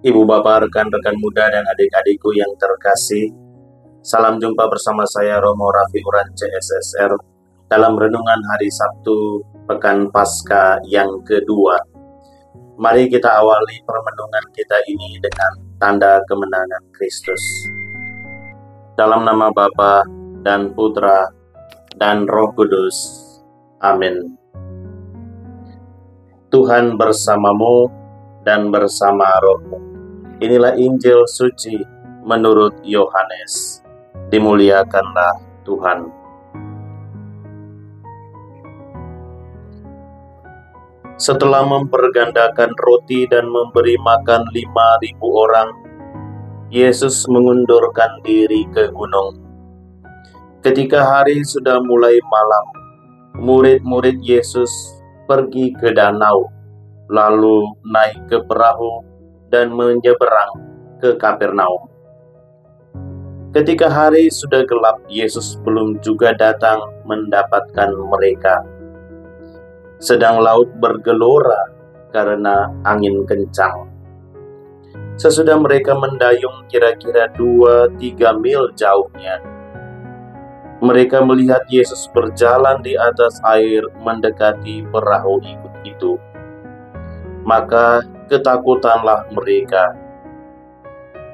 Ibu bapak, rekan-rekan muda dan adik-adikku yang terkasih, salam jumpa bersama saya Romo Raffi Uran CSSR dalam renungan hari Sabtu Pekan Paskah yang kedua. Mari kita awali permenungan kita ini dengan tanda kemenangan Kristus. Dalam nama Bapa dan Putra dan Roh Kudus. Amin. Tuhan bersamamu dan bersama rohmu. Inilah Injil suci menurut Yohanes. Dimuliakanlah Tuhan. Setelah mempergandakan roti dan memberi makan 5.000 orang, Yesus mengundurkan diri ke gunung. Ketika hari sudah mulai malam, murid-murid Yesus pergi ke danau, lalu naik ke perahu dan menyeberang ke Kapernaum. Ketika hari sudah gelap, Yesus belum juga datang mendapatkan mereka. Sedang laut bergelora karena angin kencang. Sesudah mereka mendayung kira-kira 2-3 mil jauhnya, mereka melihat Yesus berjalan di atas air mendekati perahu itu. Maka ketakutanlah mereka.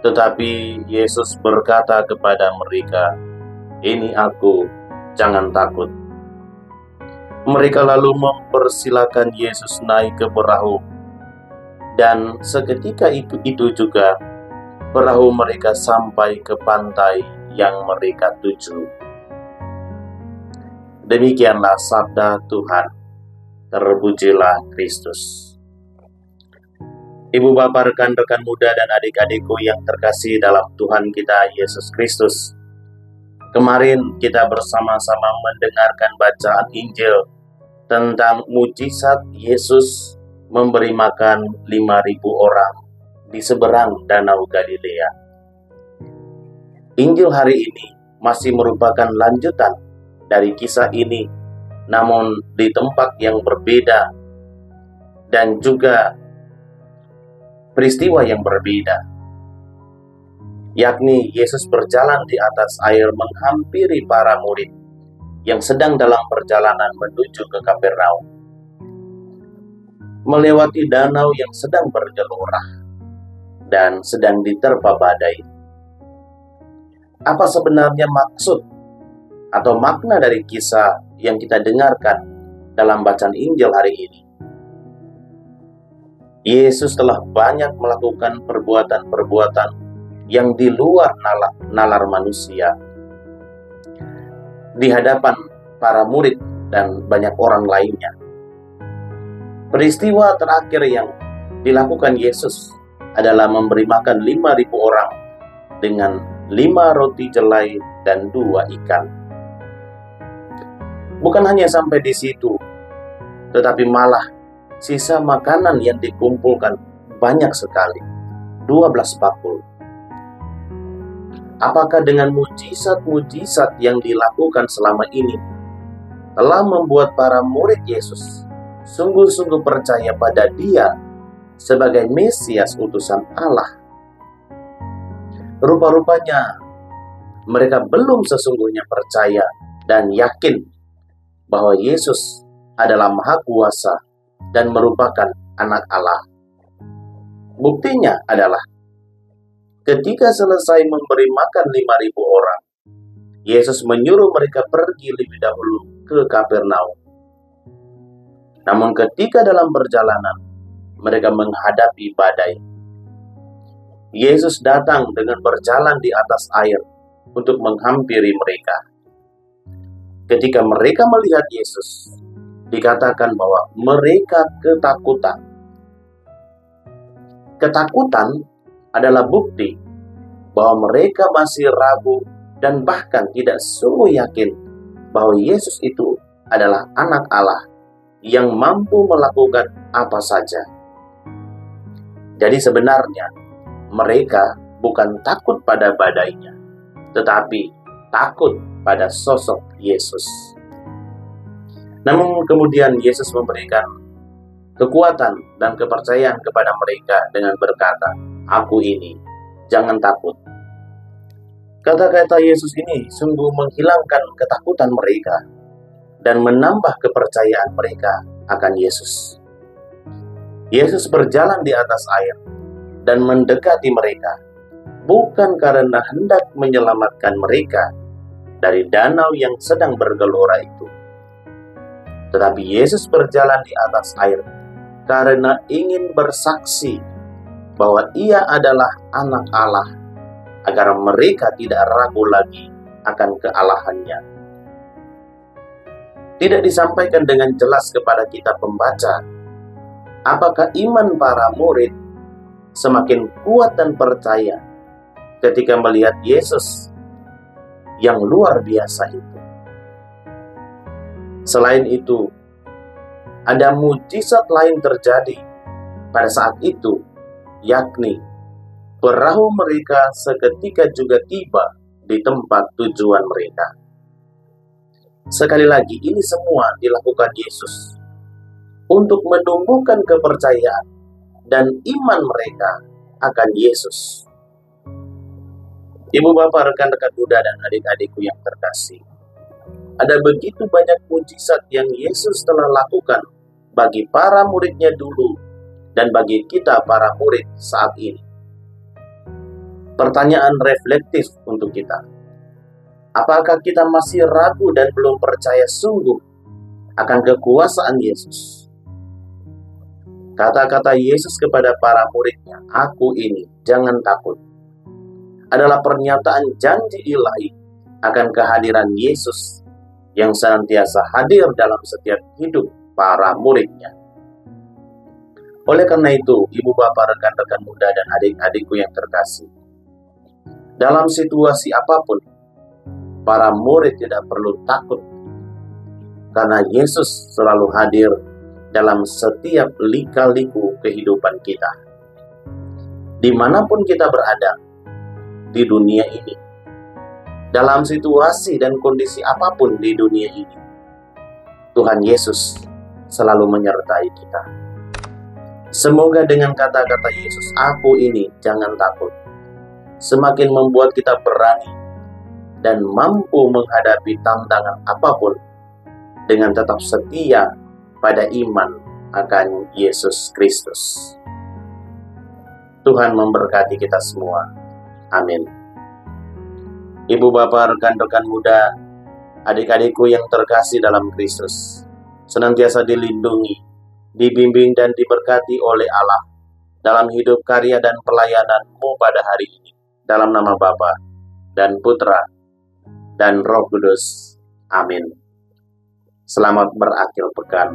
Tetapi Yesus berkata kepada mereka, "Ini aku, jangan takut." Mereka lalu mempersilakan Yesus naik ke perahu, dan seketika itu juga perahu mereka sampai ke pantai yang mereka tuju. Demikianlah sabda Tuhan. Terpujilah Kristus. Ibu bapak, rekan-rekan muda dan adik-adikku yang terkasih dalam Tuhan kita Yesus Kristus. Kemarin kita bersama-sama mendengarkan bacaan Injil tentang mujizat Yesus memberi makan 5.000 orang di seberang Danau Galilea. Injil hari ini masih merupakan lanjutan dari kisah ini, namun di tempat yang berbeda dan juga peristiwa yang berbeda, yakni Yesus berjalan di atas air menghampiri para murid yang sedang dalam perjalanan menuju ke Kapernaum, melewati danau yang sedang bergelora dan sedang diterpa badai. Apa sebenarnya maksud atau makna dari kisah yang kita dengarkan dalam bacaan Injil hari ini? Yesus telah banyak melakukan perbuatan-perbuatan yang di luar nalar manusia di hadapan para murid dan banyak orang lainnya. Peristiwa terakhir yang dilakukan Yesus adalah memberi makan 5.000 orang dengan 5 roti jelai dan 2 ikan. Bukan hanya sampai di situ, tetapi malah sisa makanan yang dikumpulkan banyak sekali, 12 bakul. Apakah dengan mujizat-mujizat yang dilakukan selama ini telah membuat para murid Yesus sungguh-sungguh percaya pada Dia sebagai Mesias utusan Allah? Rupa-rupanya mereka belum sesungguhnya percaya dan yakin bahwa Yesus adalah Maha Kuasa dan merupakan anak Allah. Buktinya adalah ketika selesai memberi makan 5.000 orang, Yesus menyuruh mereka pergi lebih dahulu ke Kapernaum. Namun ketika dalam perjalanan, mereka menghadapi badai. Yesus datang dengan berjalan di atas air untuk menghampiri mereka. Ketika mereka melihat Yesus, dikatakan bahwa mereka ketakutan. Ketakutan adalah bukti bahwa mereka masih ragu dan bahkan tidak sungguh yakin bahwa Yesus itu adalah anak Allah yang mampu melakukan apa saja. Jadi sebenarnya mereka bukan takut pada badainya, tetapi takut pada sosok Yesus. Namun kemudian Yesus memberikan kekuatan dan kepercayaan kepada mereka dengan berkata, Aku ini, jangan takut. Kata-kata Yesus ini sungguh menghilangkan ketakutan mereka dan menambah kepercayaan mereka akan Yesus. Yesus berjalan di atas air dan mendekati mereka, bukan karena hendak menyelamatkan mereka dari danau yang sedang bergelora itu. Tetapi Yesus berjalan di atas air karena ingin bersaksi bahwa Ia adalah Anak Allah, agar mereka tidak ragu lagi akan kealahannya. Tidak disampaikan dengan jelas kepada kita pembaca apakah iman para murid semakin kuat dan percaya ketika melihat Yesus yang luar biasa itu. Selain itu, ada mujizat lain terjadi pada saat itu, yakni perahu mereka seketika juga tiba di tempat tujuan mereka. Sekali lagi, ini semua dilakukan Yesus untuk menumbuhkan kepercayaan dan iman mereka akan Yesus. Ibu bapak, rekan-rekan Buddha dan adik-adikku yang terkasih, ada begitu banyak mujizat yang Yesus telah lakukan bagi para muridnya dulu dan bagi kita para murid saat ini. Pertanyaan reflektif untuk kita. Apakah kita masih ragu dan belum percaya sungguh akan kekuasaan Yesus? Kata-kata Yesus kepada para muridnya, "Aku ini, jangan takut," adalah pernyataan janji ilahi akan kehadiran Yesus yang senantiasa hadir dalam setiap hidup para muridnya. Oleh karena itu, ibu bapak, rekan-rekan muda dan adik-adikku yang terkasih, dalam situasi apapun, para murid tidak perlu takut, karena Yesus selalu hadir dalam setiap lika-liku kehidupan kita. Dimanapun kita berada di dunia ini, dalam situasi dan kondisi apapun di dunia ini, Tuhan Yesus selalu menyertai kita. Semoga dengan kata-kata Yesus, "Aku ini, jangan takut," semakin membuat kita berani dan mampu menghadapi tantangan apapun dengan tetap setia pada iman akan Yesus Kristus. Tuhan memberkati kita semua. Amin. Ibu bapak, rekan-rekan muda, adik-adikku yang terkasih dalam Kristus, senantiasa dilindungi, dibimbing dan diberkati oleh Allah dalam hidup karya dan pelayananmu pada hari ini. Dalam nama Bapa dan Putra dan Roh Kudus. Amin. Selamat berakhir pekan.